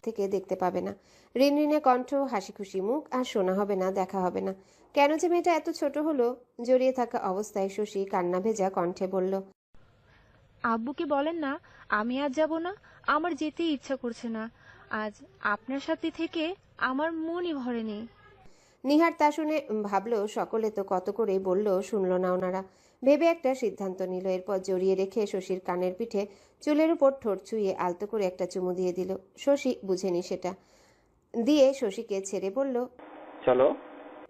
থেকে দেখতে পাবে না। রিনরিনে কণ্ঠ, হাসি খুশি মুখ, আর শোনা হবে না, দেখা হবে না। কেন যে মেয়েটা এত ছোট হলো? জড়িয়ে থাকা অবস্থায় শশী কান্না ভেজা কণ্ঠে বলল, আব্বুকে বলেন না আমি আজ যাব না। আমার যেতেই ইচ্ছা করছে না। আজ আপনার সাথে থেকে আমার মনই ভরেনি। নিহার তা শুনে ভাবলো সকলে তো কত করে বলল, শুনল না ওনারা। ভেবে একটা সিদ্ধান্ত নিল। এরপর জড়িয়ে রেখে শশীর কানের পিঠে চুলের উপর ঠোঁট ছুঁয়ে আলতো করে একটা চুমু দিয়ে দিল। শশী বুঝেনি সেটা। দিয়ে শশীকে ছেড়ে বলল, চলো।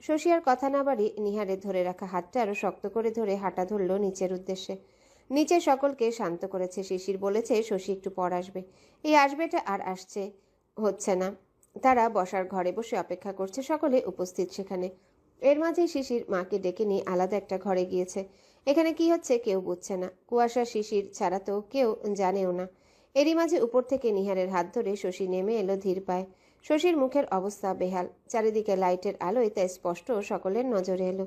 শশী আর কথা না বাড়ি নিহারের ধরে রাখা হাতটা আরো শক্ত করে ধরে হাঁটা ধরল নিচের উদ্দেশ্যে। নিচে সকলকে শান্ত করেছে। শিশির বলেছে শশী একটু পর আসবে। এই আসবেটা আর আসছে হচ্ছে না। তারা বসার ঘরে বসে অপেক্ষা করছে, সকলে উপস্থিত সেখানে। এর মাঝে শিশির মাকে ডেকে নিয়ে আলাদা একটা ঘরে গিয়েছে। এখানে কি হচ্ছে কেউ বুঝছে না। কুয়াশা শিশির ছাড়া তো কেউ জানেও না। এরই মাঝে উপর থেকে নিহারের হাত ধরে শশী নেমে এলো ধীর পায়ে। শশীর মুখের অবস্থা বেহাল। চারিদিকে লাইটের আলোয় তা স্পষ্ট সকলের নজরে এলো।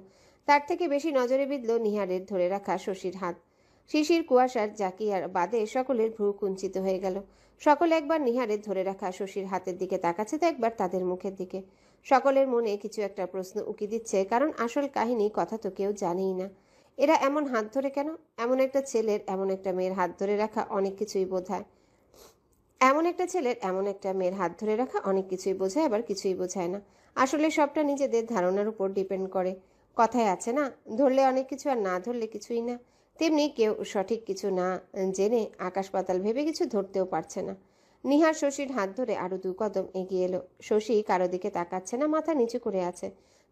তার থেকে বেশি নজরে বিঁধল নিহারের ধরে রাখা শশীর হাত। শিশির, কুয়াশার, জাকিয়ার বাদে সকলের ভ্রু কুঞ্চিত হয়ে গেল। সকলে একবার নিহারের ধরে রাখা শশীর হাতের দিকে তাকাচ্ছে, তো একবার তাদের মুখের দিকে। সকলের মনে কিছু একটা প্রশ্ন উকি দিচ্ছে, কারণ আসল কাহিনী কথা তো কেউ জানেই না। এরা এমন হাত ধরে কেন? এমন একটা ছেলের এমন একটা মেয়ের হাত ধরে রাখা অনেক কিছুই বোঝায়। এমন একটা ছেলের এমন একটা মেয়ের হাত ধরে রাখা অনেক কিছুই বোঝায়, আবার কিছুই বোঝায় না। আসলে সবটা নিজেদের ধারণার উপর ডিপেন্ড করে। কথায় আছে না, ধরলে অনেক কিছু আর না ধরলে কিছুই না। তেমনি কেউ সঠিক কিছু না জেনে আকাশ পাতাল ভেবে কিছু ধরতেও পারছে না। নিহার শশীর হাত ধরে আরো 2 কদম এগিয়ে এলো। শশী কারো দিকে তাকাচ্ছে না, মাথা নিচু করে আছে।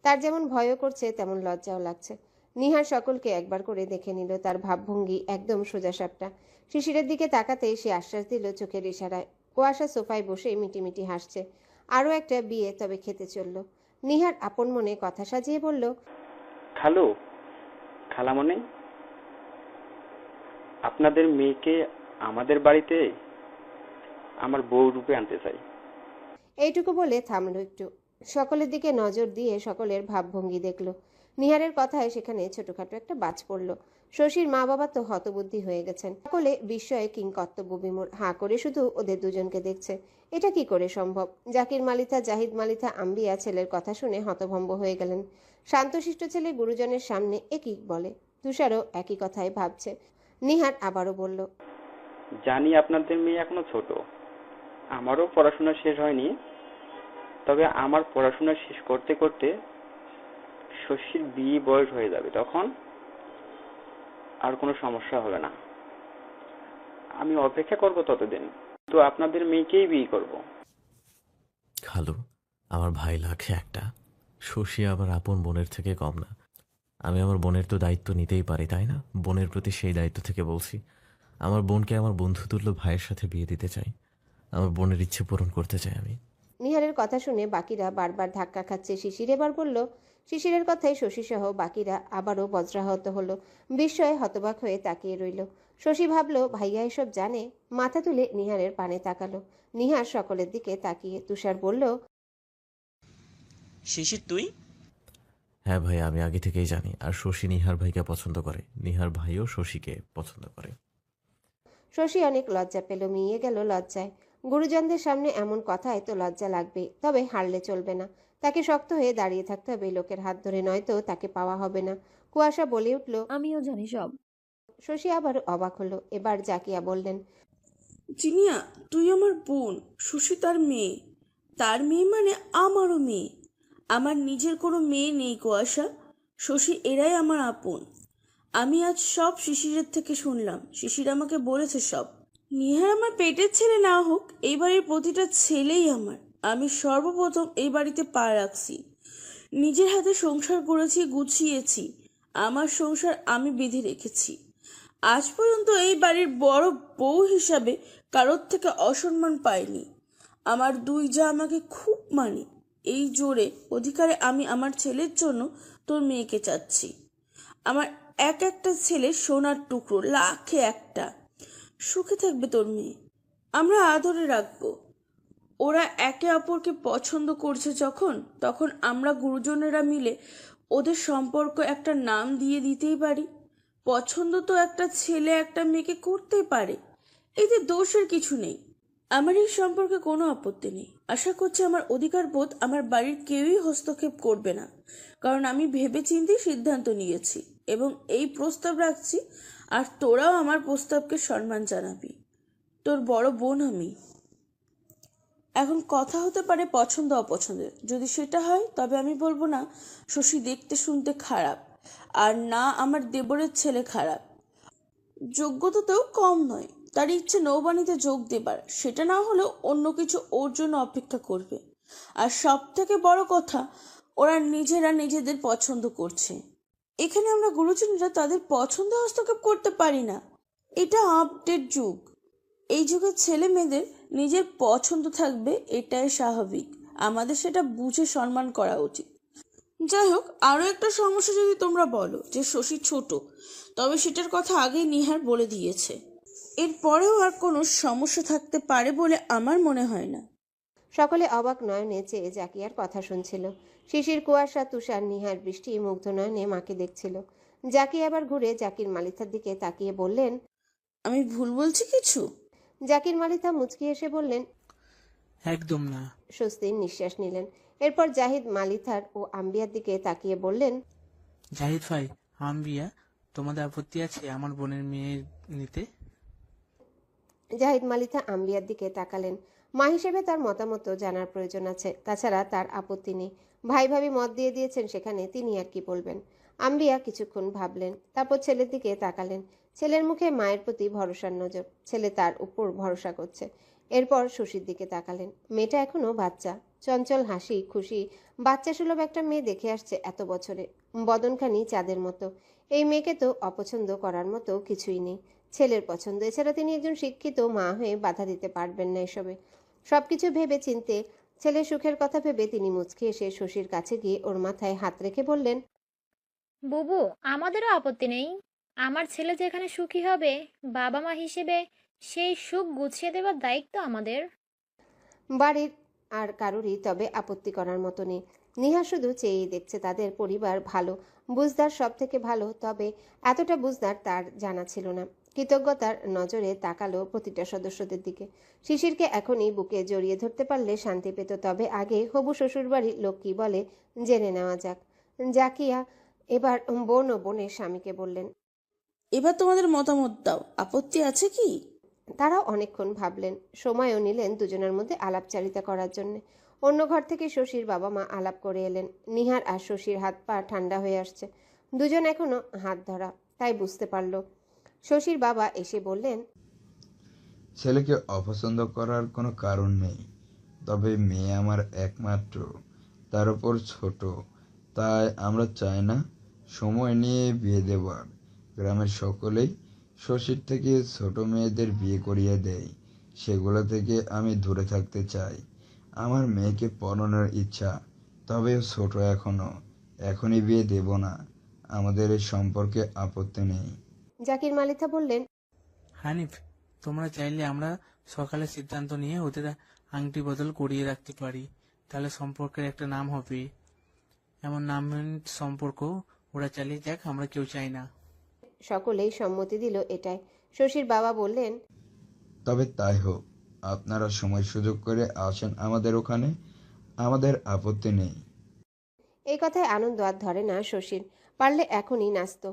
তার যেমন ভয়ও করছে তেমন লজ্জাও লাগছে। নিহার সকলকে একবার করে দেখে নিল। তার ভাবভঙ্গি একদম সোজাসাপটা। শিশিরের দিকে তাকাতেই সে আশ্বাস দিল চোখের ইশারায়। কুয়াশা সোফায় বসে মিটিমিটি হাসছে। আরও একটা বিয়ে তবে খেতে চলল। নিহার আপন মনে কথা সাজিয়ে বলল, খালু, খালামণি, আপনাদের মেয়েকে আমাদের বাড়িতে আমার বউ রূপে আনতে চাই। এইটুকু বলে থামল একটু। সকলের দিকে নজর দিয়ে সকলের ভাবভঙ্গি দেখল। নিহারের কথায় সেখানে ছোটখাটো একটা বাজ পড়ল। শশীর মা বাবা তো হতবুদ্ধি হয়ে গেছেন। সকলে বিস্ময়ে কিংকর্তব্য বিমূঢ়, হাঁ করে শুধু ওদের দুজনকে দেখছে। এটা কি করে সম্ভব? জাকির মালিথা, জাহিদ মালিথা, আম্বিয়া ছেলের কথা শুনে হতভম্ব হয়ে গেলেন। শান্তশিষ্ট ছেলে গুরুজনের সামনে এ কি বলে? তুষারও একই কথাই ভাবছে। নিহার আবারও বলল, জানি আপনাদের মেয়ে এখনো ছোট, আমারও পড়াশোনা শেষ হয়নি, তবে আমার পড়াশোনা শেষ করতে করতে শশীর বিয়ে বয়স হয়ে যাবে, তখন আর কোনো সমস্যা হবে না। আমি অপেক্ষা করব ততদিন, তো আপনাদের মেয়েকেই বিয়ে করব। খালু, আমার ভাই লাখে একটা। শশী আবার আপন বোনের থেকে কম না। আমি আমার বোনের তো দায়িত্ব নিতেই পারি, তাই না? বোনের প্রতি সেই দায়িত্ব থেকে বলছি, আমার বোনকে আমার বন্ধুতুল্য ভাইয়ের সাথে বিয়ে দিতে চাই। আমার বোনের ইচ্ছে পূরণ করতে চাই আমি। নিহারের কথা শুনে বাকিরা বারবার ধাক্কা খাচ্ছে। শিশির এবার বলল। শিশিরের কথায় শশীসহ বাকিরা আবারও বজ্রাহত হলো। বিস্ময়ে হতবাক হয়ে তাকিয়ে রইল। শশী ভাবল ভাইয়া এসব জানে। মাথা তুলে নিহারের পানে তাকালো। নিহার সকলের দিকে তাকিয়ে। তুষার বলল, শিশির তুই? হ্যাঁ ভাই, আমি আগে থেকেই জানি। আর শশী নিহার ভাইকে পছন্দ করে, নিহার ভাইও শশীকে পছন্দ করে। শশী অনেক লজ্জা পেল, মিইয়ে গেল লজ্জায়। গুরুজনদের সামনে এমন কথায় তো লজ্জা লাগবে, তবে হারলে চলবে না। তাকে শক্ত হয়ে দাঁড়িয়ে থাকতে হবে লোকের হাত ধরে, নয়তো তাকে পাওয়া হবে না। কুয়াশা বলে উঠল। আমিও জানি সব। শশী আবার অবাক হলো। এবার জাকিয়া বললেন, জিনিয়া, তুই আমার বোন, শশী তার মেয়ে। তার মেয়ে মানে আমারও মেয়ে। আমার নিজের কোনো মেয়ে নেই কুয়াশা। শশী এরাই আমার আপন। আমি আজ সব শিশিরের থেকে শুনলাম। শিশির আমাকে বলেছে সব। নিহার আমার পেটের ছেলে না হোক, এই বাড়ির প্রতিটা ছেলেই আমার। আমি সর্বপ্রথম এই বাড়িতে পা রাখছি। নিজের হাতে সংসার করেছি, গুছিয়েছি। আমার সংসার আমি বেঁধে রেখেছি। আজ পর্যন্ত এই বাড়ির বড় বউ হিসাবে কারোর থেকে অসম্মান পাইনি। আমার দুই যা আমাকে খুব মানে। এই জোরে অধিকারে আমি আমার ছেলের জন্য তোর মেয়েকে চাচ্ছি। আমার এক একটা ছেলে সোনার টুকরো, লাখে একটা। সুখে থাকবে তোর মেয়ে, আমরা আদরে রাখবো। ওরা একে অপরকে পছন্দ করছে যখন, তখন আমরা গুরুজনেরা মিলে ওদের সম্পর্ক একটা নাম দিয়ে দিতেই পারি। পছন্দ তো একটা ছেলে একটা মেয়েকে করতেই পারে, এতে দোষের কিছু নেই। আমার এই সম্পর্কে কোনো আপত্তি নেই। আশা করছি আমার অধিকার বোধ আমার বাড়ির কেউই হস্তক্ষেপ করবে না, কারণ আমি ভেবেচিন্তে সিদ্ধান্ত নিয়েছি এবং এই প্রস্তাব রাখছি। আর তোরাও আমার প্রস্তাবকে সম্মান জানাবি। তোর বড় বোন আমি। এখন কথা হতে পারে পছন্দ অপছন্দের, যদি সেটা হয় তবে আমি বলবো না শশী দেখতে শুনতে খারাপ, আর না আমার দেবরের ছেলে খারাপ। যোগ্যতাতেও কম নয়, তার ইচ্ছে নৌবাণীতে যোগ দেবার, সেটা না হলেও অন্য কিছু ওর জন্য অপেক্ষা করবে। আর সব থেকে বড় কথা, ওরা নিজেরা নিজেদের পছন্দ করছে। এখানে আমরা গুরুজনেরা তাদের পছন্দ হস্তক্ষেপ করতে পারি না। এটা আপডেট যুগ। এই যুগের ছেলে মেয়েদের নিজের পছন্দ থাকবে, এটাই স্বাভাবিক। আমাদের সেটা বুঝে সম্মান করা উচিত। যাই হোক, আরো একটা সমস্যা যদি তোমরা বলো যে শশী ছোট, তবে সেটার কথা আগেই নিহার বলে দিয়েছে। এরপরেও আর কোনো সমস্যা থাকতে পারে বলে আমার মনে হয় না। সকলে অবাক নয়নে চেয়ে জাকিয়ার কথা শুনছিল। শিশির, কুয়াশা, তুষার, নিহার, বৃষ্টি মুগ্ধ নয়নে মাকে দেখছিল। জাকি আবার ঘুরে জাকির মালিথার দিকে তাকিয়ে বললেন, আমি ভুল বলছি কিছু? জাকির মালিথা মুচকি এসে বললেন, একদম না। স্বস্তির নিঃশ্বাস নিলেন। এরপর জাহিদ মালিথার ও আম্বিয়ার দিকে তাকিয়ে বললেন, জাহিদ ভাই, আম্বিয়া, তোমাদের আপত্তি আছে আমার বোনের মেয়ে নিতে? জাহিদ মালিথা আম্বিয়ার দিকে তাকালেন। মা হিসেবে তার মতামত জানার প্রয়োজন আছে, তাছাড়া তার আপত্তি নেই। ভাই ভাবি মত দিয়ে দিয়েছেন, সেখানে তিনি আর কি বলবেন। আম্বিয়া কিছুক্ষণ ভাবলেন, তারপর ছেলের দিকে তাকালেন। ছেলের মুখে মায়ের প্রতি ভরসার নজর, ছেলে তার উপর ভরসা করছে। এরপর শশীর দিকে তাকালেন। মেয়েটা এখনো বাচ্চা, চঞ্চল, হাসি খুশি, বাচ্চা সুলভ একটা মেয়ে দেখে আসছে এত বছরে। বদনখানি চাঁদের মতো। এই মেয়েকে তো অপছন্দ করার মতো কিছুই নেই। ছেলের পছন্দ, এছাড়া তিনি একজন শিক্ষিত মা হয়ে বাধা দিতে পারবেন না এসবে। সবকিছু ভেবে চিনতে, ছেলের সুখের কথা ভেবে তিনি মুচকি এসে শশীর কাছে গিয়ে ওর মাথায় হাত রেখে বললেন, বুবু, আমাদেরও আপত্তি নেই। আমার ছেলে যেখানে সুখী হবে, বাবা মা হিসেবে সেই সুখ গুছিয়ে দেবার দায়িত্ব আমাদের। বাড়ির আর কারোরই তবে আপত্তি করার মতো নেই। নিহা শুধু চেয়েই দেখছে তাদের পরিবার ভালো, বুঝদার, সব থেকে ভালো। তবে এতটা বুঝদার তার জানা ছিল না। কৃতজ্ঞতার নজরে তাকালো প্রতিটা সদস্যদের দিকে। শিশিরকে এখনই বুকে জড়িয়ে ধরতে পারলে শান্তি পেত, তবে আগে হবু শ্বশুরবাড়ির লোক কি বলে জেনে নেওয়া যাক। জাকিয়া এবার বোন ও বোনের স্বামীকে বললেন। এবার তোমাদের মতামত দাও, আপত্তি আছে কি? তারাও অনেকক্ষণ ভাবলেন, সময়ও নিলেন দুজনের মধ্যে আলাপচারিতা করার জন্য। অন্য ঘর থেকে শশীর বাবা মা আলাপ করে এলেন। নিহার আর শশীর হাত পা ঠান্ডা হয়ে আসছে। দুজন এখনো হাত ধরা, তাই বুঝতে পারল। শশীর বাবা এসে বললেন, ছেলেকে অপছন্দ করার কোনো কারণ নেই, তবে মেয়ে আমার একমাত্র, তার উপর ছোট, তাই আমরা চাই না সময় নিয়ে বিয়ে দেবার। গ্রামের সকলেই শশীর থেকে ছোট মেয়েদের বিয়ে করিয়ে দেয়, সেগুলো থেকে আমি দূরে থাকতে চাই। আমার মেয়েকে পড়ানোর ইচ্ছা, তবে ও ছোট এখনো, এখনই বিয়ে দেব না। আমাদের এই সম্পর্কে আপত্তি নেই। জাকির মালিথা বললেন, হানিফ, তোমরা চাইলে আমরা সকালে সিদ্ধান্ত নিয়ে ওদের আংটি বদল করিয়ে রাখতে পারি, তাহলে সম্পর্কের একটা নাম হবে। এমন নামহীন সম্পর্ক ওরা চালিয়ে যাক, আমরা কেউ চাই না। সকলেই সম্মতি দিল এটাই। শশীর বাবা বললেন, তবে তাই হোক, আপনারা সময় সুযোগ করে আসেন আমাদের ওখানে, আমাদের আপত্তি নেই। এই কথায় আনন্দ আর ধরে না শশীর, পারলে এখনই নাচত।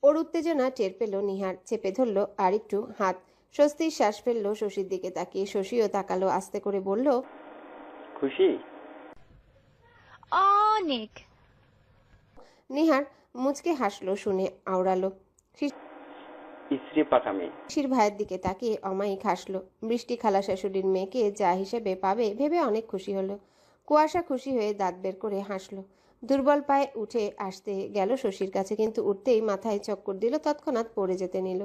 ওর উত্তেজনা টের পেল নিহার, চেপে ধরল আর একটু হাত। স্বস্তির শ্বাস ফেলল শশীর দিকে তাকিয়ে। শশীও তাকালো, আস্তে করে বলল, খুশি? অনেক। নিহার মুচকে হাসলো শুনে, আওড়ালো। স্ত্রী পাকা মেয়ে। শিশির ভাইয়ের দিকে তাকিয়ে অমায়িক হাসলো। বৃষ্টি খালা শাশুড়ির মেয়েকে যা হিসেবে পাবে ভেবে অনেক খুশি হলো। কুয়াশা খুশি হয়ে দাঁত বের করে হাসলো। দুর্বল পায়ে উঠে আসতে গেল শশীর কাছে, কিন্তু উঠতেই মাথায় চক্কর দিল, তৎক্ষণাৎ পড়ে যেতে নিল।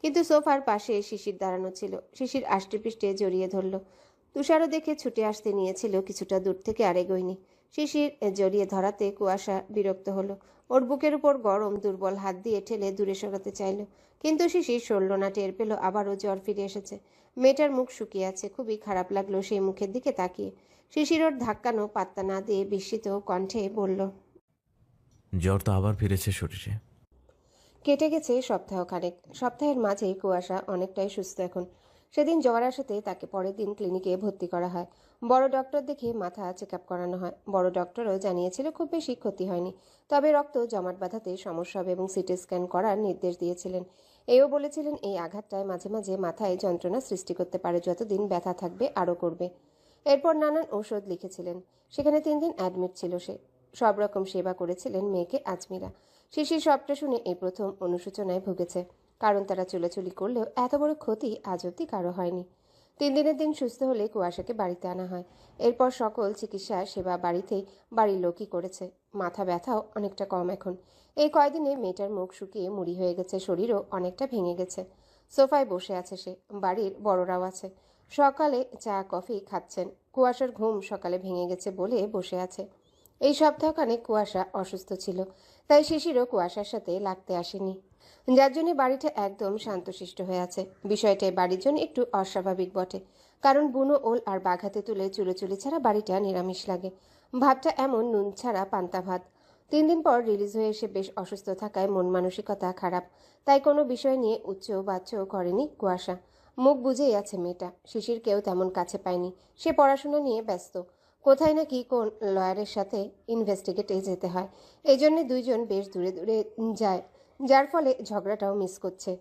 কিন্তু সোফার পাশে শিশির দাঁড়ানো ছিল। শিশির আষ্টেপৃষ্টে জড়িয়ে ধরল। তুষারও দেখে ছুটে আসতে নিয়েছিল, কিছুটা দূর থেকে আর এগোয়নি। শিশির জড়িয়ে ধরাতে কুয়াশা বিরক্ত হলো। ওর বুকের উপর গরম দুর্বল হাত দিয়ে ঠেলে দূরে সরাতে চাইল, কিন্তু শিশির সরল না। টের পেল আবারও জ্বর ফিরে এসেছে। মেয়েটার মুখ শুকিয়ে আছে। খুবই খারাপ লাগলো সেই মুখের দিকে তাকিয়ে। শিশির ওর ধাক্কানো পাত্তা না দিয়ে বিস্মিত কণ্ঠে বলল, জ্বর তো আবার ফিরেছে শরীরে। কেটে গেছে সপ্তাহখানেক। সপ্তাহের মাঝে কুয়াশা অনেকটাই সুস্থ এখন। সেদিন জ্বর আসাতে তাকে পরের দিন ক্লিনিকে ভর্তি করা হয়। বড় ডক্টর দেখে মাথা চেক আপ করানো হয়। বড় ডক্টরও জানিয়েছিল খুব বেশি ক্ষতি হয়নি, তবে রক্ত জমাট বাঁধাতে সমস্যা হবে এবং সিটি স্ক্যান করার নির্দেশ দিয়েছিলেন। এও বলেছিলেন এই আঘাতটায় মাঝে মাঝে মাথায় যন্ত্রণা সৃষ্টি করতে পারে, যতদিন ব্যথা থাকবে আরও করবে। এরপর নানান ঔষধ লিখেছিলেন। সেখানে 3 দিন অ্যাডমিট ছিল সে। সব রকম সেবা করেছিলেন মেয়েকে আজমিরা। শিশির সবটা শুনে এই প্রথম অনুশোচনায় ভুগেছে, কারণ তারা চুলাচুলি করলেও এত বড় ক্ষতি আজ অব্দি কারো হয়নি। 3 দিনের দিন সুস্থ হলে কুয়াশাকে বাড়িতে আনা হয়। এরপর সকল চিকিৎসা সেবা বাড়িতেই বাড়ির লোকই করেছে। মাথা ব্যথাও অনেকটা কম এখন। এই কয়দিনে মেয়েটার মুখ শুকিয়ে মুড়ি হয়ে গেছে, শরীরও অনেকটা ভেঙে গেছে। সোফায় বসে আছে সে, বাড়ির বড়রাও আছে। সকালে চা কফি খাচ্ছেন। কুয়াশার ঘুম সকালে ভেঙে গেছে বলে বসে আছে। এই সপ্তাহখানেক কুয়াশা অসুস্থ ছিল, তাই শিশিরও কুয়াশার সাথে লাগতে আসেনি, যার জন্য বাড়িটা একদম শান্তশিষ্ট হয়ে আছে। বিষয়টাই বাড়ির জন্য একটু অস্বাভাবিক বটে, কারণ বুনো ওল আর বাঘাতে তুলে চুলোচুলি ছাড়া বাড়িটা নিরামিষ লাগে। ভাতটা এমন নুন ছাড়া পান্তা ভাত। 3 দিন পর রিলিজ হয়ে এসে বেশ অসুস্থ থাকায় মন মানসিকতা খারাপ, তাই কোনো বিষয় নিয়ে উচ্চ বাচ্চ করেনি কুয়াশা। মুখ বুঝেই আছে মেয়েটা। শিশিরকেও তেমন কাছে পায়নি, সে পড়াশোনা নিয়ে ব্যস্ত। কোথায় নাকি কোন লয়ারের সাথে ইনভেস্টিগেটে যেতে হয়, এই জন্যে দুইজন বেশ দূরে দূরে যায়, যার ফলে ঝগড়াটাও মিস করছে।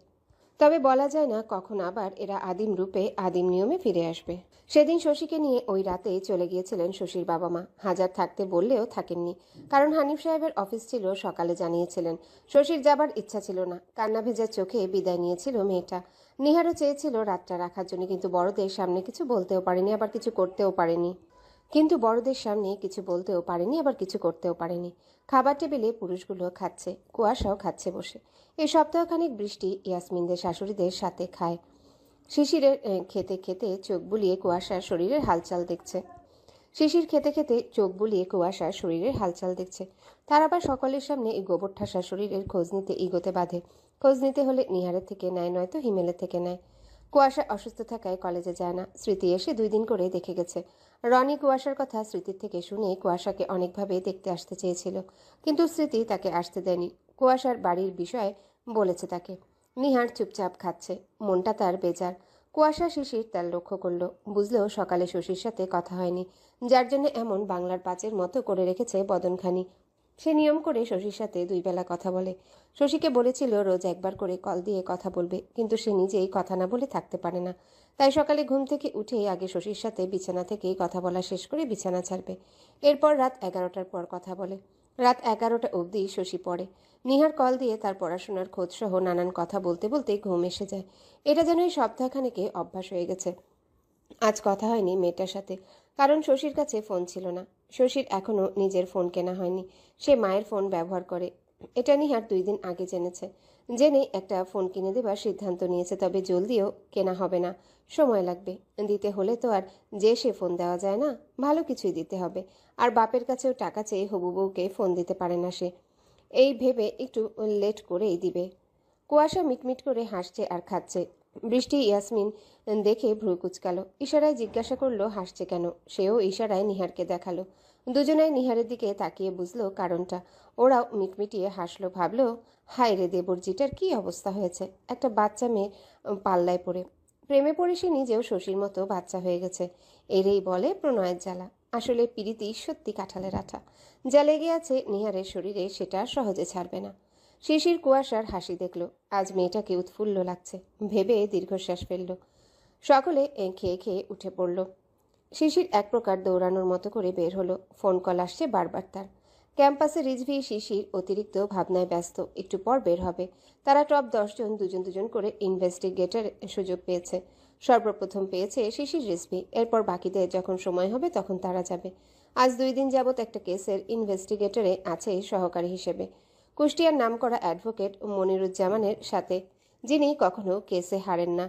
তবে বলা যায় না কখন আবার এরা আদিম রূপে আদিম নিয়মে ফিরে আসবে। সেদিন শশীকে নিয়ে ওই রাতে চলে গিয়েছিলেন শশীর বাবা মা। হাজার থাকতে বললেও থাকেননি, কারণ হানিফ সাহেবের অফিস ছিল, সকালে জানিয়েছিলেন। শশীর যাবার ইচ্ছা ছিল না। কান্না ভেজা চোখে বিদায় নিয়েছিল মেয়েটা। নিহারও চেয়েছিল রাতটা রাখার জন্য, কিন্তু বড়দের সামনে কিছু বলতেও পারেনি, আবার কিছু করতেও পারেনি। খাবার টেবিলে পুরুষগুলো খাচ্ছে, কুয়াশাও খাচ্ছে বসে। এই সপ্তাহখানেক বৃষ্টি ইয়াসমিনদের শাশুড়িদের সাথে খায়। শিশিরের খেতে খেতে চোখ বুলিয়ে কুয়াশার শরীরের হালচাল দেখছে। তার আবার সকলের সামনে এই গোবর ঠাসা শরীরের খোঁজ নিতে ইগোতে বাঁধে। খোঁজ নিতে হলে নিহারের থেকে নেয়, নয়তো হিমেলের থেকে নেয়। কুয়াশা অসুস্থ থাকায় কলেজে যায় না। স্মৃতি এসে 2 দিন করে দেখে গেছে। রনি কুয়াশার কথা স্মৃতির থেকে শুনে কুয়াশাকে অনেকভাবে দেখতে আসতে চেয়েছিল, কিন্তু স্মৃতি তাকে আসতে দেয়নি। কুয়াশার বাড়ির বিষয়ে বলেছে তাকে। নিহার চুপচাপ খাচ্ছে, মনটা তার বেজার। কুয়াশা শিশির তার লক্ষ্য করলো, বুঝলেও সকালে শশীর সাথে কথা হয়নি, যার জন্য এমন বাংলার পাঁচের মতো করে রেখেছে বদনখানি। সে নিয়ম করে শশীর সাথে 2 বেলা কথা বলে। শশীকে বলেছিল রোজ একবার করে কল দিয়ে কথা বলবে, কিন্তু সে নিজেই কথা না বলে থাকতে পারে না। তাই সকালে ঘুম থেকে উঠেই আগে শশীর সাথে বিছানা থেকেই কথা বলা শেষ করে বিছানা ছাড়বে। এরপর রাত 11টার পর কথা বলে। রাত 11টা অবধি শশী পড়ে। নিহার কল দিয়ে তার পড়াশোনার খোঁজ সহ নানান কথা বলতে বলতে ঘুম এসে যায়। এটা যেন এই সপ্তাহখানেকে অভ্যাস হয়ে গেছে। আজ কথা হয়নি মেয়েটার সাথে, কারণ শশীর কাছে ফোন ছিল না। শশীর এখনও নিজের ফোন কেনা হয়নি, সে মায়ের ফোন ব্যবহার করে। এটা নিহার 2 দিন আগে জেনেছে। জেনে একটা ফোন কিনে দেবার সিদ্ধান্ত নিয়েছে, তবে জলদিও কেনা হবে না, সময় লাগবে। দিতে হলে তো আর যে সে ফোন দেওয়া যায় না, ভালো কিছুই দিতে হবে। আর বাপের কাছেও টাকা চেয়ে হবু বউকে ফোন দিতে পারে না সে, এই ভেবে একটু লেট করেই দিবে। কুয়াশা মিটমিট করে হাসছে আর খাচ্ছে। বৃষ্টি ইয়াসমিন দেখে ভ্রু কুচকালো, ইশারায় জিজ্ঞাসা করলো হাসছে কেন। সেও ইশারায় নিহারকে দেখালো। দুজনাই নিহারের দিকে তাকিয়ে বুঝলো কারণটা। ওরাও মিটমিটিয়ে হাসলো, ভাবলো হায় রে দেবরজিটার কি অবস্থা হয়েছে, একটা বাচ্চা মেয়ে পাল্লায় পড়ে। প্রেমে পড়ে সে নিজেও শশীর মতো বাচ্চা হয়ে গেছে। এরেই বলে প্রণয়ের জ্বালা। আসলে পিরিতি সত্যি কাঁঠালের আঠা, যা লেগে আছে নিহারের শরীরে সেটা সহজে ছাড়বে না। শিশির কুয়াশার হাসি দেখল, আজ মেয়েটাকে উৎফুল্ল লাগছে ভেবে দীর্ঘশ্বাস ফেলল। সকলে খেয়ে খেয়ে উঠে পড়ল। শিশির এক প্রকার দৌড়ানোর মতো করে বের হলো। ফোন কল আসছে বারবার তার। ক্যাম্পাসে রিজভি শিশির অতিরিক্ত ভাবনায় ব্যস্ত, একটু পর বের হবে। তারা টপ 10 জন দুজন দুজন করে ইনভেস্টিগেটর সুযোগ পেয়েছে। সর্বপ্রথম পেয়েছে শিশির রিজভি, এরপর বাকিদের যখন সময় হবে তখন তারা যাবে। আজ 2 দিন যাবৎ একটা কেসের ইনভেস্টিগেটরে আছে সহকারী হিসেবে কুষ্টিয়ার নামকরা অ্যাডভোকেট মনিরুজ্জামানের সাথে, যিনি কখনো কেসে হারেন না।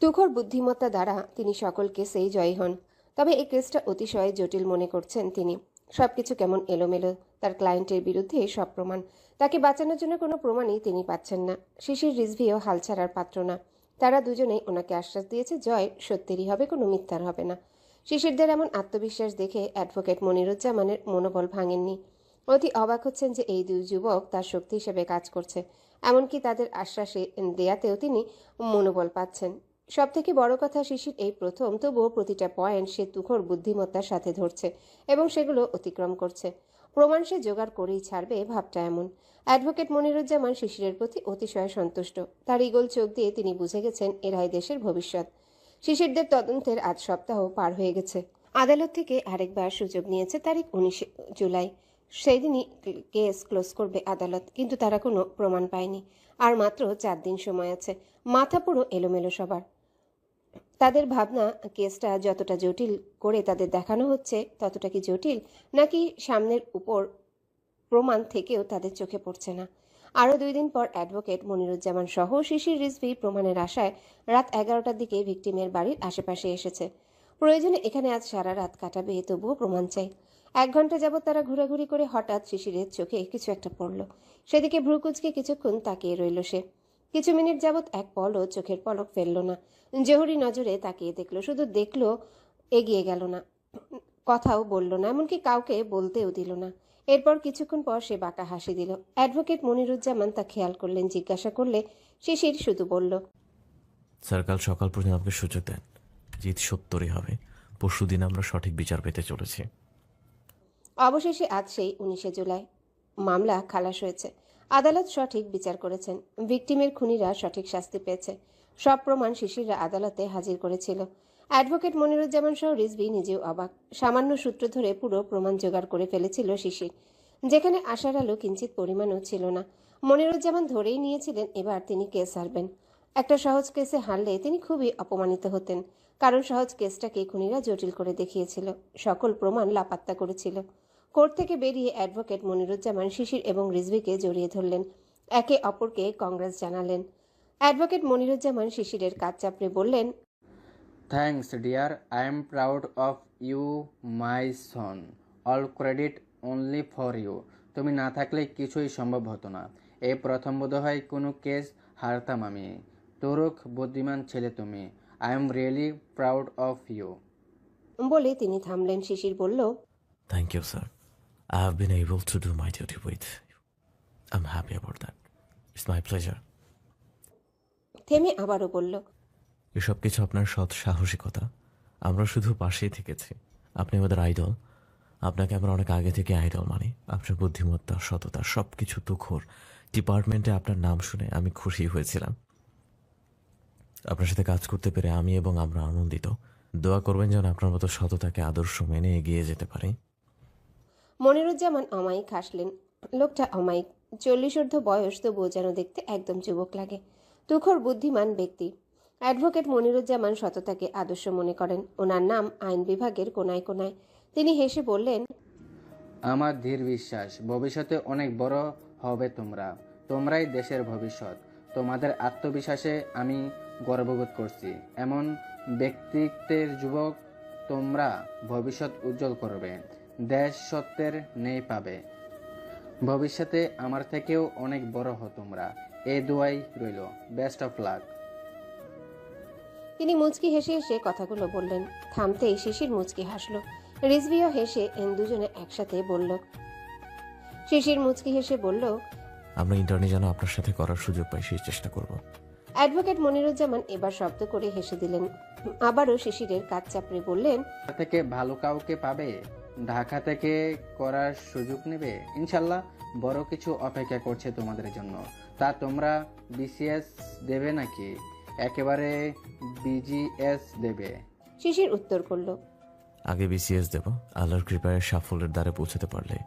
তুখোর বুদ্ধিমত্তা দ্বারা তিনি সকল কেসেই জয়ী হন। তবে এই কেসটা অতিশয় জটিল মনে করছেন তিনি। সবকিছু কেমন এলোমেলো, তার ক্লায়েন্টের বিরুদ্ধে সব প্রমাণ। তাকে বাঁচানোর জন্য কোনো প্রমাণই তিনি পাচ্ছেন না। শিশির রিজভিও হাল ছাড়ার পাত্র না। তারা দুজনেই ওনাকে আশ্বাস দিয়েছে জয় সত্যেরই হবে, কোনো মিথ্যার হবে না। শিশিরদের এমন আত্মবিশ্বাস দেখে অ্যাডভোকেট মনিরুজ্জামানের মনোবল ভাঙেননি। অতি অবাক হচ্ছেন যে এই 2 যুবক তার শক্তি হিসেবে কাজ করছে। এমনকি তাদের আশ্বাসে দেয়াতেও তিনি মনোবল পাচ্ছেন। সব থেকে বড় কথা, শিশির এই প্রথম, তবুও প্রতিটা পয়েন্ট সে তুখোড় বুদ্ধিমত্তার সাথে ধরছে এবং সেগুলো অতিক্রম করছে। প্রমাণ সে জোগাড় করেই ছাড়বে, ভাবটা এমন। অ্যাডভোকেট মনিরুজ্জামান শিশিরের প্রতি অতিশয় সন্তুষ্ট। তার ইগল চোখ দিয়ে তিনি বুঝে গেছেন এরাই দেশের ভবিষ্যৎ। শিশিরদের তদন্তের আজ সপ্তাহ পার হয়ে গেছে। আদালত থেকে আরেকবার সুযোগ নিয়েছে তারিখ 19 জুলাই। সেই দিনই কেস ক্লোজ করবে আদালত, কিন্তু তারা কোনো প্রমাণ পায়নি। আর মাত্র 4 দিন সময় আছে। মাথা পুরো এলোমেলো সবার। তাদের ভাবনা, কেসটা যতটা জটিল করে তাদের দেখানো হচ্ছে ততটা কি জটিল, নাকি সামনের উপর প্রমাণ থেকেও তাদের চোখে পড়ছে না। আরও 2 দিন পর অ্যাডভোকেট মনিরুজ্জামান সহ শিশির রিজভী প্রমাণের আশায় রাত 11টার দিকে ভিকটিমের বাড়ির আশেপাশে এসেছে। প্রয়োজনে এখানে আজ সারা রাত কাটাবে, তবুও প্রমাণ চাই। 1 ঘন্টা যাবৎ তারা ঘোরাঘুরি করে হঠাৎ শিশিরের চোখে কিছু একটা পড়ল। সেদিকে ভ্রুকুচকে কিছুক্ষণ তাকিয়ে রইল সে। কিছু মিনিট যাবৎ এক পলও চোখের পলক ফেলল না। জহুরি নজরে তাকিয়ে দেখল, শুধু দেখল, এগিয়ে গেল না, কথাও বলল না, এমনকি কাউকে বলতেও দিল না। এরপর কিছুক্ষণ পর সে বাঁকা হাসি দিল। অ্যাডভোকেট মনিরুজ্জামান তা খেয়াল করলেন। জিজ্ঞাসা করলে শিশির শুধু বলল, স্যার, কাল সকাল পর্যন্ত আমাকে সুযোগ দেন। জিত 70ই হবে। পরশুদিন আমরা সঠিক বিচার পেতে চলেছি। অবশেষে আজ সেই 19 জুলাই মামলা খালাস হয়েছে। আদালত সঠিক বিচার করেছেন। ভিকটিমের খুনিরা সঠিক শাস্তি পেয়েছে। সব প্রমাণ শিশিররা আদালতে হাজির করেছিল। অ্যাডভোকেট মনিরুজ্জামান সহ রিজভী নিজেও অবাক। সামান্য সূত্র ধরে পুরো প্রমাণ জোগাড় করে ফেলেছিল শিশির, যেখানে আশার আলো কিঞ্চিত পরিমাণও ছিল না। মনিরুজ্জামান ধরেই নিয়েছিলেন এবার তিনি কেস হারবেন। একটা সহজ কেসে হারলে তিনি খুবই অপমানিত হতেন, কারণ সহজ কেসটাকে খুনিরা জটিল করে দেখিয়েছিল, সকল প্রমাণ লাপাত্তা করেছিল। কোর্ট থেকে বেরিয়ে অ্যাডভোকেট মনিরুজ্জামান শিশির এবং রিজভীকে জড়িয়ে ধরলেন, একে অপরকে কংগ্রেস জানালেন। অ্যাডভোকেট মনিরুজ্জামান শিশিরের কাজ চাপড়ে বললেন, thanks dear, I am proud of you my son. All credit only for you. তুমি না থাকলে কিছুই সম্ভব হতো না। এই প্রথম বোধহয় কোনো কেস হারতাম আমি। তোরক বুদ্ধিমান ছেলে তুমি। I am really proud of you. বলে তিনি থামলেন। শিশির বলল, thank you sir. I have been able to do my duty with you. I'm happy about that. It's my pleasure. থেমে আবারও বলল, এসব কিছু আপনার সৎ সাহসিকতা। আমরা শুধু পাশেই থেকেছি। আপনি আমাদের আইডল। আপনাকে আমরা অনেক আগে থেকে আইডল মানি। আপনার বুদ্ধিমত্তা, সততা, সব কিছু তুখোর। ডিপার্টমেন্টে আপনার নাম শুনে আমি খুশি হয়েছিলাম। আপনার সাথে কাজ করতে পেরে আমি এবং আমরা আনন্দিত। দোয়া করবেন যেন আপনার মতো সততাকে আদর্শ মেনে এগিয়ে যেতে পারি। মনিরুজ্জামান অমায়িক হাসলেন। লোকটা অমায়িক, 40 বয়স, তবুও যেন দেখতে একদম যুবক লাগে। তুখোর বুদ্ধিমান ব্যক্তি। অ্যাডভোকেট মনিরুজ্জামান সততাকে আদর্শ মনে করেন। ওনার নাম আইন বিভাগের কোনায় কোনায়। তিনি হেসে বললেন, আমার দৃঢ় বিশ্বাস ভবিষ্যতে অনেক বড় হবে তোমরাই দেশের ভবিষ্যৎ। তোমাদের আত্মবিশ্বাসে আমি গর্ববোধ করছি। এমন ব্যক্তিত্বের যুবক তোমরা ভবিষ্যৎ উজ্জ্বল করবে। দেশ সত্যের নেই পাবে। ভবিষ্যতে আমার থেকেও অনেক বড় হও তোমরা। এই দোয়াই রইল। Best of luck. তিনি মুচকি হেসে হেসে কথাগুলো বললেন। থামতেই শিশির মুচকি হাসলো। রিজভিও হেসে দুজনে একসাথে বলল। শিশির মুচকি হেসে বলল, আমরা ইন্টার্নি যেন আপনার সাথে করার সুযোগ পাই, সেই চেষ্টা করব। অ্যাডভোকেট মনিরুজ্জামান এবার শব্দ করে হেসে দিলেন। আবারও শিশিরের কাজ চাপড়ে বললেন, থেকে ভালো কাউকে পাবে, ঢাকা থেকে করার সুযোগ নেবে। ইনশাল্লাহ বড় কিছু অপেক্ষা করছে তোমাদের জন্য। তা তোমরা বিসিএস দেবে নাকি একেবারে বিজিএস দেবে? শিশির উত্তর করল, আগে বিসিএস দেব। আল্লাহর কৃপায় সাফল্যের দ্বারে পৌঁছাতে পারলে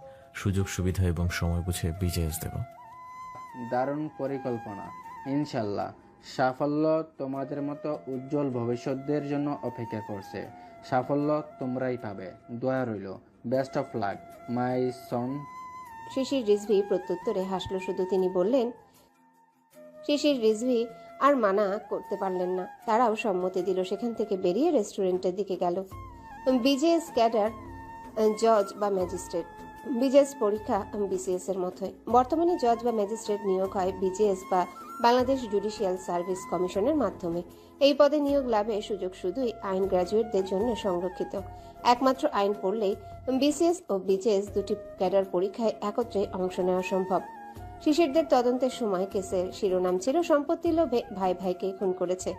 সুযোগ সুবিধা এবং সময় বুঝে বিজিএস দেব। দারুণ পরিকল্পনা। ইনশাল্লাহ সাফল্য তোমাদের মতো উজ্জ্বল ভবিষ্যতের জন্য অপেক্ষা করছে। সাফল্য তোমরাই পাবে। দোয়া রইল। বেস্ট অফ লাক মাই সন। শিশির রিজভি প্রত্যুত্তরে হাসলো শুধু। তিনি বললেন, শিশির রিজভি আর মানা করতে পারলেন না। তারাও সম্মতি দিল। সেখান থেকে বেরিয়ে রেস্টুরেন্টের দিকে গেল। বিজেএস ক্যাডার, জজ বা ম্যাজিস্ট্রেট। বিজেএস পরীক্ষা বিসিএস এর মতোই। বর্তমানে জজ বা ম্যাজিস্ট্রেট নিয়োগ হয় বিজেএস বা বাংলাদেশ জুডিশিয়াল সার্ভিস কমিশনের মাধ্যমে। এই পদে নিয়োগ লাভের সুযোগ শুধুই আইন গ্র্যাজুয়েটদের জন্য সংরক্ষিত। একমাত্র আইন পড়লেই বিসিএস ও বিজেএস দুটি ক্যাডার পরীক্ষায় একত্রে অংশ নেওয়া সম্ভব। শিশিরদের তদন্তের সময় কেসের শিরোনাম ছিল সম্পত্তি লোভে ভাই ভাইকে খুন করেছে,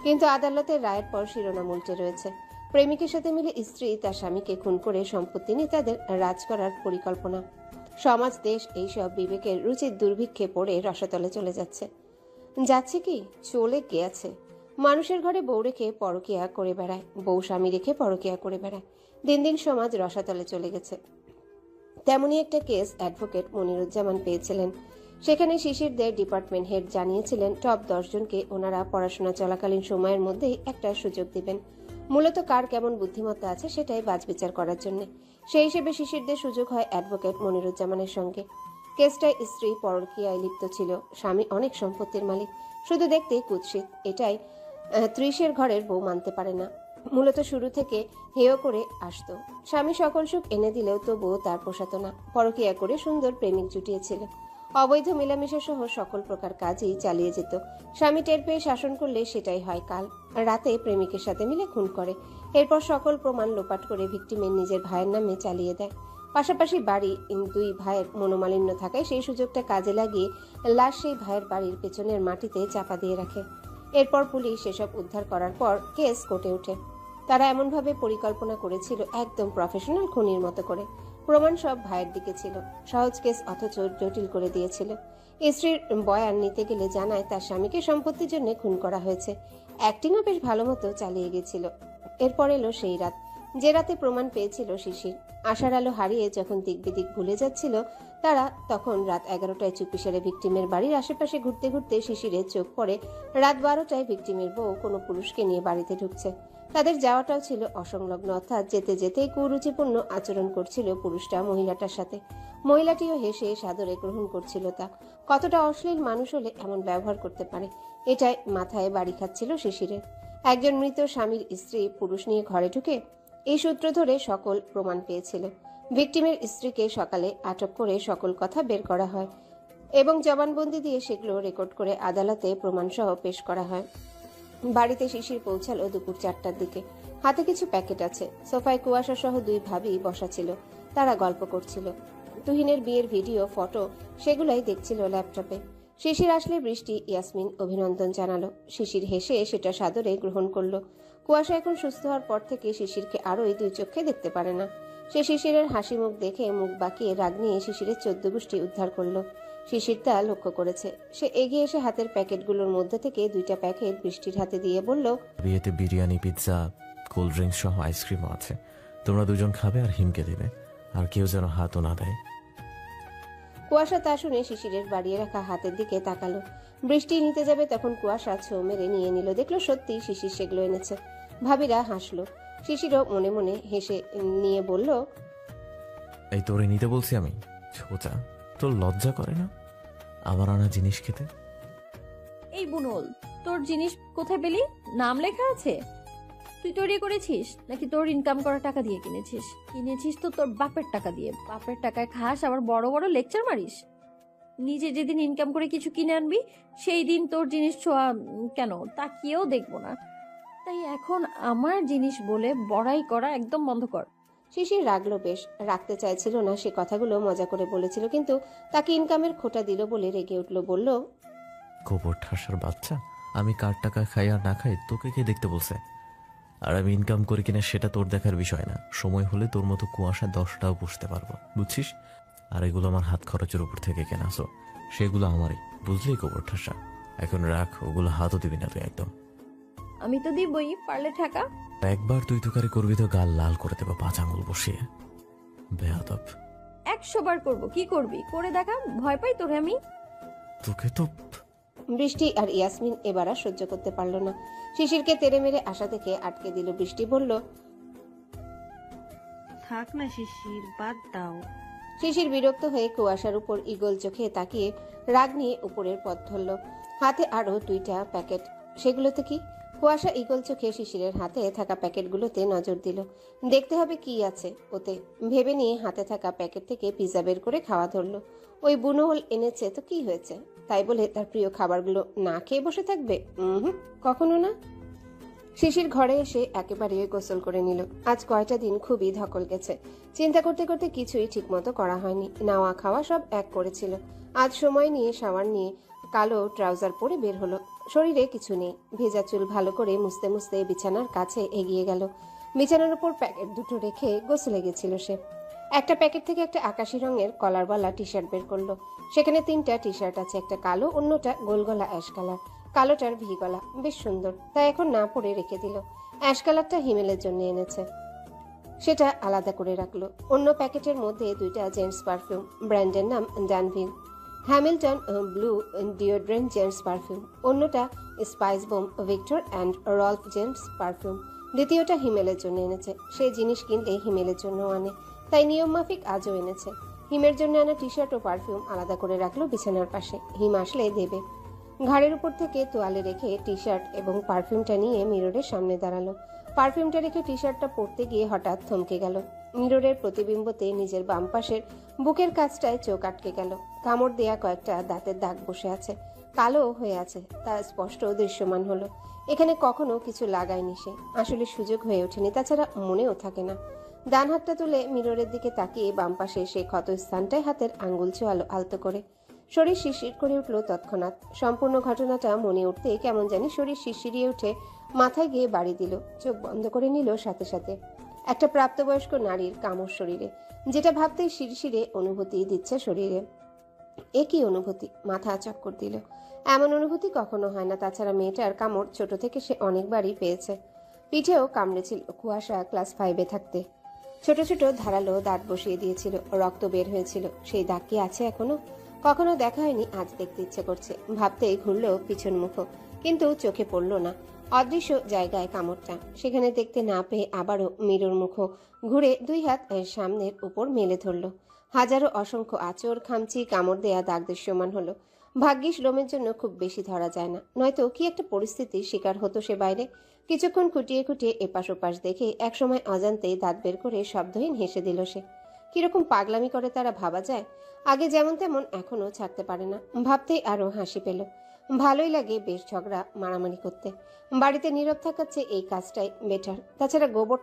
কিন্তু আদালতের রায়ের পর শিরোনাম উল্টে রয়েছে প্রেমিকের সাথে মিলে স্ত্রী তার স্বামীকে খুন করে সম্পত্তি নিয়ে তাদের রাজ করার পরিকল্পনা। সমাজ দেশ এইসব বিবেকের রুচির দুর্ভিক্ষে পড়ে রসাতলে চলে যাচ্ছে। যাচ্ছে কি, চলে গিয়েছে। মানুষের ঘরে বউ রেখে পরকিয়া করে বেড়ায়, বউ স্বামী রেখে পরকিয়া করে বেড়ায়। দিন দিন সমাজ রসাতলে চলে গেছে। তেমনই একটা কেস অ্যাডভোকেট মনিরুজ্জামান পেয়েছিলেন। সেখানে শিশিরদের ডিপার্টমেন্ট হেড জানিয়েছিলেন টপ 10 জনকে ওনারা পড়াশোনা চলাকালীন সময়ের মধ্যেই একটা সুযোগ দিবেন, মূলত কার কেমন বুদ্ধিমত্তা আছে সেটাই বাছবিচার করার জন্য। সেই হিসেবে শিশিরদের সুযোগ হয় অ্যাডভোকেট মনিরুজ্জামানের সঙ্গে। কেসটায় স্ত্রী পরকীয়ায় লিপ্ত ছিল, স্বামী অনেক সম্পত্তির মালিক, শুধু দেখতে কুৎসিত। এটাই 30-এর ঘরের বউ মানতে পারে না। মূলত শুরু থেকে হেয় করে আসতো। স্বামী সকল সুখ এনে দিলেও তবুও তার পোষাতো না। পরকীয়া করে সুন্দর প্রেমিক জুটিয়েছিল, অবৈধ মেলামেশা সহ সকল প্রকার কাজই চালিয়ে যেত। স্বামী টের পেয়ে শাসন করলে সেটাই হয় কাল। রাতে প্রেমিকের সাথে মিলে খুন করে, এরপর সকল প্রমাণ লোপাট করে ভিকটিমের নিজের ভাইয়ের নামে চালিয়ে দেয়। পাশাপাশি বাড়ি 2 ভাইয়ের মনোমালিন্য থাকায় সেই সুযোগটা কাজে লাগিয়ে লাশ সেই ভাইয়ের বাড়ির পেছনের মাটিতে চাপা দিয়ে রাখে। এরপর পুলিশ সেসব উদ্ধার করার পর কেস কোর্টে ওঠে। তারা এমনভাবে পরিকল্পনা করেছিল, একদম প্রফেশনাল খুনির মতো করে। প্রমাণ সব ভাইয়ের দিকে ছিল। সহজ কেস অথচ জটিল করে দিয়েছিল। স্ত্রীর বয়ান নিতে গেলে জানায় তার স্বামীকে সম্পত্তির জন্য খুন করা হয়েছে। অ্যাক্টিংও বেশ ভালো মতো চালিয়ে গেছিল। এরপর এলো সেই রাত, যে রাতে প্রমাণ পেয়েছিল শিশির। আশার আলো হারিয়ে যখন দিক বিদিক ভুলে যাচ্ছিল তারা, তখন রাত 11টায় চুপিসারে ভিকটিমের বাড়ির আশেপাশে ঘুরতে ঘুরতে শিশিরের চোখ পড়ে রাত 12টায় ভিকটিমের বউ কোনো পুরুষকে নিয়ে বাড়িতে ঢুকছে। তাদের যাওয়াটাও ছিল অসংলগ্ন, অর্থাৎ যেতে যেতেই কুরুচিপূর্ণ আচরণ করছিল পুরুষটা মহিলাটার সাথে। মহিলাটিও হেসে সাদরে গ্রহণ করছিল তা। কতটা অশ্লীল মানুষ হলে এমন ব্যবহার করতে পারে, এটাই মাথায় বাড়ি খাচ্ছিল শিশিরের। একজন মৃত স্বামীর স্ত্রী পুরুষ নিয়ে ঘরে ঢুকে এই সূত্র ধরে সকল প্রমাণ পেয়েছিল। ভিকটিমের স্ত্রীকে সকালে আটক করে সকল কথা বের করা হয় এবং জবানবন্দি দিয়ে সেগুলো রেকর্ড করে আদালতে প্রমাণসহ পেশ করা হয়। বাড়িতে শিশির পৌঁছালো দুপুর 4টার দিকে। হাতে কিছু প্যাকেট আছে। সোফায় কুয়াশা সহ 2 ভাবি বসা ছিল, তারা গল্প করছিল। তুহিনের বিয়ের ভিডিও, ফটো সেগুলাই দেখছিল ল্যাপটপে। শিশির আসলে বৃষ্টি, ইয়াসমিন অভিনন্দন জানালো। শিশির হেসে সেটা সাদরে গ্রহণ করলো। কুয়াশা এখন সুস্থ হওয়ার পর থেকে শিশিরকে আরোই 2 চোখে দেখতে পারে না। সে শিশিরের হাসি মুখ দেখে মুখ বাঁকিয়ে রাগ নিয়ে শিশিরের 14 গোষ্ঠী উদ্ধার করলো। শিশির তা লক্ষ্য করেছে। সে এগিয়ে এসে হাতের প্যাকেটগুলোর মধ্যে থেকে 2টা প্যাকেট বৃষ্টির হাতে দিয়ে বলল, বিয়েতে বিরিয়ানি, পিৎজা, কোল্ড ড্রিঙ্কস সহ আইসক্রিমও আছে। তোমরা 2 জন খাবে আর হিমকে দিবে, আর কেউ যেন হাতও না দেয়। কুয়াশা তা শুনে শিশিরের বাড়িয়ে রাখা হাতের দিকে তাকালো। বৃষ্টি নিতে যাবে তখন কুয়াশা ছো মেরে নিয়ে নিল। দেখলো সত্যি শিশির সেগুলো এনেছে। ভাবিরা হাসলো। শিশিরও মনে মনে হেসে নিয়ে বলল, এই তোরে নিতে বলছি আমি, ছোটা, তোর লজ্জা করে না আমার আনা জিনিস খেতে? এই বুনল, তোর জিনিস কোথায় পেলি? নাম লেখা আছে? তুই তৈরি করেছিস নাকি তোর ইনকাম করা টাকা দিয়ে কিনেছিস? কিনেছিস তো তোর বাপের টাকা দিয়ে। বাপের টাকায় খাস, আবার বড় বড় লেকচার মারিস। নিজে যেদিন ইনকাম করে কিছু কিনে আনবি সেই দিন তোর জিনিস ছোঁয়া কেন তাকিয়েও দেখবো না। তাই এখন আমার জিনিস বলে বড়াই করা একদম বন্ধ কর। শিশির রাগলো বেশ। রাখতে চাইছিল না, সে কথাগুলো মজা করে বলেছিল, কিন্তু তাকে ইনকামের খোঁটা দিল বলে রেগে উঠল। বলল, গোবর ঠাসার বাচ্চা, আমি কার টাকা খাই আর না খাই তোকে কে দেখতে বলছে? আর আমি ইনকাম করি কিনা সেটা তোর দেখার বিষয় না। সময় হলে তোর মতো কুয়াশা 10টাও পুষতে পারবো, বুঝছিস? আর এগুলো আমার হাত খরচের উপর থেকে কেনাছো, সেগুলো আমারই, বুঝলি গোবর ঠাসা? এখন রাখ, ওগুলো হাতও দিবি না তুই একদম। আমি তো দিবই, পারলে ঠাকা। একবার তুই তুকারি করবি তো গাল লাল করে দেবো 5 আঙুল বসিয়ে, বেয়াদব। 100 বার করবো, কি করবি করে দেখা, ভয় পাই তোরে আমি। তোকে তো। বৃষ্টি আর ইয়াসমিন এবার আর সহ্য করতে পারল না। শিশিরকে তেড়ে মেরে আসা দেখে আটকে দিল। বৃষ্টি বলল, থাক না শিশির, বাদ দাও। শিশির বিরক্ত হয়ে কুয়াশার উপর ঈগল চোখে তাকিয়ে রাগ নিয়ে উপরের পথ ধরল। হাতে আরো 2টা প্যাকেট। সেগুলোতে কি? কুয়াশা ঈগল চোখে শিশিরের হাতে থাকা প্যাকেটগুলোতে নজর দিল। দেখতে হবে কি আছে ওতে, ভেবে নিয়ে হাতে থাকা প্যাকেট থেকে পিৎজা বের করে খাওয়া ধরল। ওই বুনোহল এনেছে তো কি হয়েছে, তাই বলে তার প্রিয় খাবারগুলো না খেয়ে বসে থাকবে? কখনো না। শিশির ঘরে এসে একেবারে গোসল করে নিল। আজ কয়টা দিন খুবই ধকল গেছে। চিন্তা করতে করতে কিছুই ঠিকমতো করা হয়নি। নাওয়া খাওয়া সব এক করেছিল। আজ সময় নিয়ে শাওয়ার নিয়ে কালো ট্রাউজার পরে বের হলো। শরীরে কিছু নেই, ভেজা চুল ভালো করে মুছতে মুছতে বিছানার কাছে এগিয়ে গেল। বিছানার উপর প্যাকেট দুটো রেখে গোসলে গেছিল সে। একটা প্যাকেট থেকে একটা আকাশি রঙের কলারওয়ালা টি শার্ট বের করলো। সেখানে 3টা টি শার্ট আছে, একটা কালো, অন্যটা গোল গলা অ্যাশ কালার। কালোটার ভি গলা, বেশ সুন্দর, তাই এখন না পরে রেখে দিল। অ্যাশ কালারটা হিমেলের জন্য এনেছে, সেটা আলাদা করে রাখলো। অন্য প্যাকেটের মধ্যে 2টা জেন্টস পারফিউম, ব্র্যান্ডের নাম Danville. Hamilton blue deodorant gents perfume, অন্যটা spice bomb Viktor and Rolf gents perfume. দ্বিতীয়টা হিমেলের জন্য এনেছে, সে জিনিস কিনলে হিমেলের জন্য আনে, তাই নিয়ম মাফিক আজও এনেছে। হিমের জন্য আনা টি শার্ট ও পারফিউম আলাদা করে রাখলো বিছানার পাশে, হিম আসলে দেবে। ঘাড়ের উপর থেকে তোয়ালে রেখে টি শার্ট এবং পারফিউমটা নিয়ে মিররের সামনে দাঁড়ালো। পারফিউমটা রেখে টি শার্টটা পরতে গিয়ে হঠাৎ থমকে গেল। মিররের প্রতিবিম্বতে নিজের বাম পাশের বুকের কাছটায় চোখ আটকে গেল। কামড় দেয়া কয়েকটা দাঁতের দাগ বসে আছে, কালো হয়ে আছে, তা স্পষ্ট দৃশ্যমান হলো। এখানে কখনো কিছু লাগায়নি সে, আসলে সুযোগ হয়ে ওঠেনি, তাছাড়া মনেও থাকে না। ডান হাতটা তুলে মিররের দিকে তাকিয়ে বাম পাশে সে ক্ষত স্থানটায় হাতের আঙ্গুল ছোয়ালো আলতো করে। শরীর শিরশির করে উঠল তৎক্ষণাৎ। সম্পূর্ণ ঘটনাটা মনে উঠতে কেমন জানি শরীর শিরশিরিয়ে উঠে মাথায় গিয়ে বাড়ি দিল, চোখ বন্ধ করে নিল সাথে সাথে। একটা প্রাপ্তবয়স্ক নারীর কামড় শরীরে, যেটা ভাবতেই শিরশিরে অনুভূতি দিচ্ছে শরীরে। এ কি অনুভূতি? মাথা চক্কর দিল। এমন অনুভূতি কখনো হয় না, তাছাড়া মেয়েটার কামড় ছোট থেকে সে অনেকবারই পেয়েছে। পিঠেও কামড়েছিল কুয়াশা ক্লাস 5-এ থাকতে। ছোট ছোট ধারালো দাঁত বসিয়ে দিয়েছিল, রক্ত বের হয়েছিল, সেই দাগ কি আছে এখনো? কখনো দেখা হয়নি, আজ দেখতে ইচ্ছে করছে। ভাবতেই ঘুরল পিছন মুখ, কিন্তু চোখে পড়ল না। অদৃশ্য জায়গায় কামড়টা, সেখানে দেখতে না পেয়ে আবারও মিরর মুখ ঘুরে 2 হাত সামনের উপর মেলে ধরল। হাজারো অসংখ্য আঁচড়, খামচি, কামড় দেয়া দাগ দৃশ্যমান হলো। ভাগ্যিস লোমের জন্য খুব বেশি ধরা যায় না, নয়তো কি একটা পরিস্থিতির শিকার হতো সে বাইরে। কিছুক্ষণ খুঁটিয়ে খুঁটিয়ে এপাশ ওপাশ দেখে একসময় অজান্তেই দাঁত বের করে শব্দহীন হেসে দিল সে। কিরকম পাগলামি করে তারা ভাবা যায়। আগে যেমন তেমন এখনো ছাড়তে পারে না, ভাবতেই আরো হাসি পেল। ভালোই লাগে বেশ ঝগড়া মারামারি করতে। বাড়িতে নীরব থাকার চেয়ে এই কাজটাই বেটার। তাছাড়া গোবর